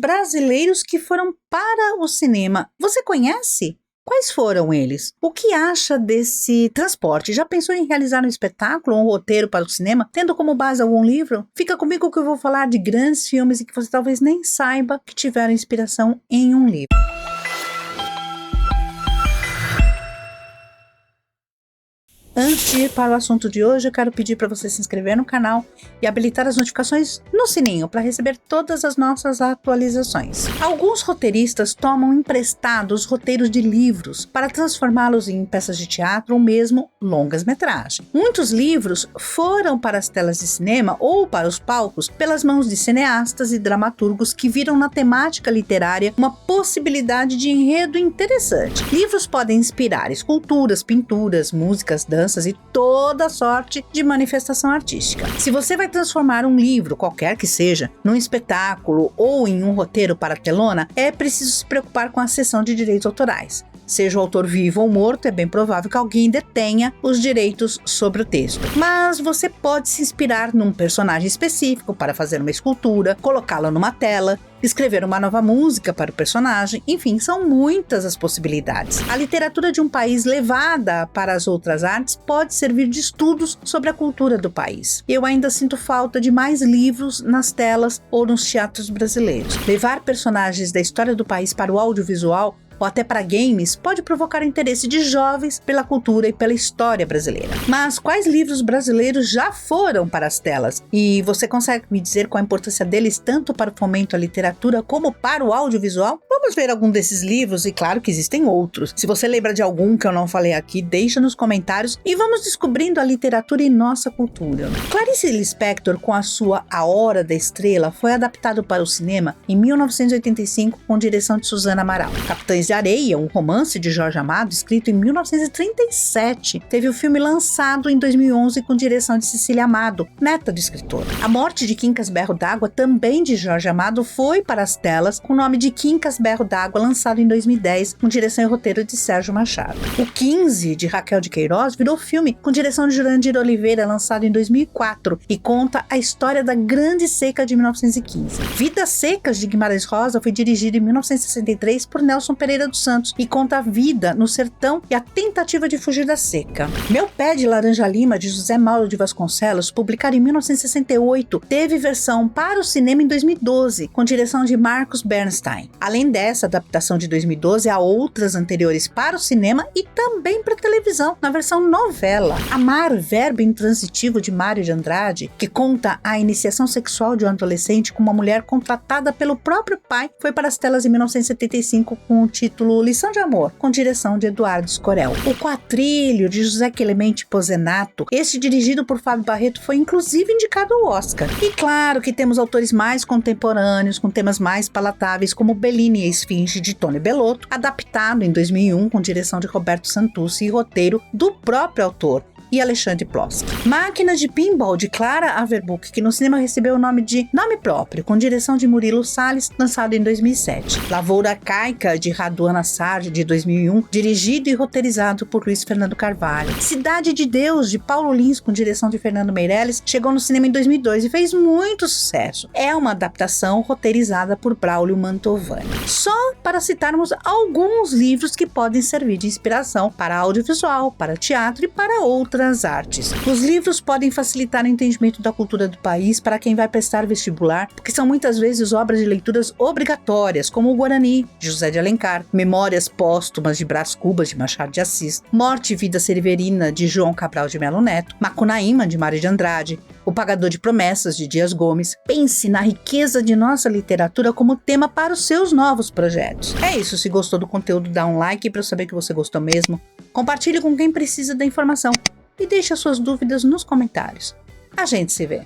brasileiros que foram para o cinema. Você conhece? Quais foram eles? O que acha desse transporte? Já pensou em realizar um espetáculo ou um roteiro para o cinema, tendo como base algum livro? Fica comigo que eu vou falar de grandes filmes e que você talvez nem saiba que tiveram inspiração em um livro. Antes de ir para o assunto de hoje, eu quero pedir para você se inscrever no canal e habilitar as notificações no sininho para receber todas as nossas atualizações. Alguns roteiristas tomam emprestados roteiros de livros para transformá-los em peças de teatro ou mesmo longas-metragens. Muitos livros foram para as telas de cinema ou para os palcos pelas mãos de cineastas e dramaturgos que viram na temática literária uma possibilidade de enredo interessante. Livros podem inspirar esculturas, pinturas, músicas, danças e toda sorte de manifestação artística. Se você vai transformar um livro, qualquer que seja, num espetáculo ou em um roteiro para a telona, é preciso se preocupar com a cessão de direitos autorais. Seja o autor vivo ou morto, é bem provável que alguém detenha os direitos sobre o texto. Mas você pode se inspirar num personagem específico para fazer uma escultura, colocá-la numa tela, escrever uma nova música para o personagem, enfim, são muitas as possibilidades. A literatura de um país levada para as outras artes pode servir de estudos sobre a cultura do país. Eu ainda sinto falta de mais livros nas telas ou nos teatros brasileiros. Levar personagens da história do país para o audiovisual ou até para games, pode provocar interesse de jovens pela cultura e pela história brasileira. Mas quais livros brasileiros já foram para as telas? E você consegue me dizer qual a importância deles tanto para o fomento à literatura como para o audiovisual? Vamos ver algum desses livros e claro que existem outros. Se você lembra de algum que eu não falei aqui, deixa nos comentários e vamos descobrindo a literatura e nossa cultura. Clarice Lispector, com a sua A Hora da Estrela, foi adaptado para o cinema em 1985 com direção de Suzana Amaral. Capitães de Areia, um romance de Jorge Amado, escrito em 1937, teve o filme lançado em 2011 com direção de Cecília Amado, neta do escritor. A Morte de Quincas Berro d'Água, também de Jorge Amado, foi para as telas com o nome de Quincas Berro d'Água, lançado em 2010 com direção e roteiro de Sérgio Machado. O 15, de Raquel de Queiroz, virou filme com direção de Jurandir Oliveira, lançado em 2004 e conta a história da Grande Seca de 1915. Vidas Secas, de Guimarães Rosa, foi dirigido em 1963 por Nelson Pereira dos Santos e conta a vida no sertão e a tentativa de fugir da seca. Meu Pé de Laranja Lima, de José Mauro de Vasconcelos, publicado em 1968, teve versão para o cinema em 2012, com direção de Marcos Bernstein. Além dessa adaptação de 2012, há outras anteriores para o cinema e também para televisão, na versão novela. Amar, Verbo Intransitivo, de Mário de Andrade, que conta a iniciação sexual de um adolescente com uma mulher contratada pelo próprio pai, foi para as telas em 1975 com o título Lição de Amor, com direção de Eduardo Escorel. O Quatrilho, de José Clemente Pozenato, este dirigido por Fábio Barreto, foi inclusive indicado ao Oscar. E claro que temos autores mais contemporâneos, com temas mais palatáveis, como Bellini e a Esfinge, de Tony Bellotto, adaptado em 2001 com direção de Roberto Santucci e roteiro do próprio autor, e Alexandre Ploski. Máquina de Pinball, de Clara Averbuch, que no cinema recebeu o nome de Nome Próprio, com direção de Murilo Salles, lançado em 2007. Lavoura Caica, de Raduana Sardi, de 2001, dirigido e roteirizado por Luiz Fernando Carvalho. Cidade de Deus, de Paulo Lins, com direção de Fernando Meirelles, chegou no cinema em 2002 e fez muito sucesso. É uma adaptação roteirizada por Braulio Mantovani. Só para citarmos alguns livros que podem servir de inspiração para audiovisual, para teatro e para outras artes. Os livros podem facilitar o entendimento da cultura do país para quem vai prestar vestibular, porque são muitas vezes obras de leituras obrigatórias, como o Guarani, de José de Alencar, Memórias Póstumas, de Brás Cubas, de Machado de Assis, Morte e Vida Severina, de João Cabral de Melo Neto, Macunaíma, de Mário de Andrade, O Pagador de Promessas, de Dias Gomes. Pense na riqueza de nossa literatura como tema para os seus novos projetos. É isso, se gostou do conteúdo, dá um like para eu saber que você gostou mesmo. Compartilhe com quem precisa da informação e deixe as suas dúvidas nos comentários. A gente se vê.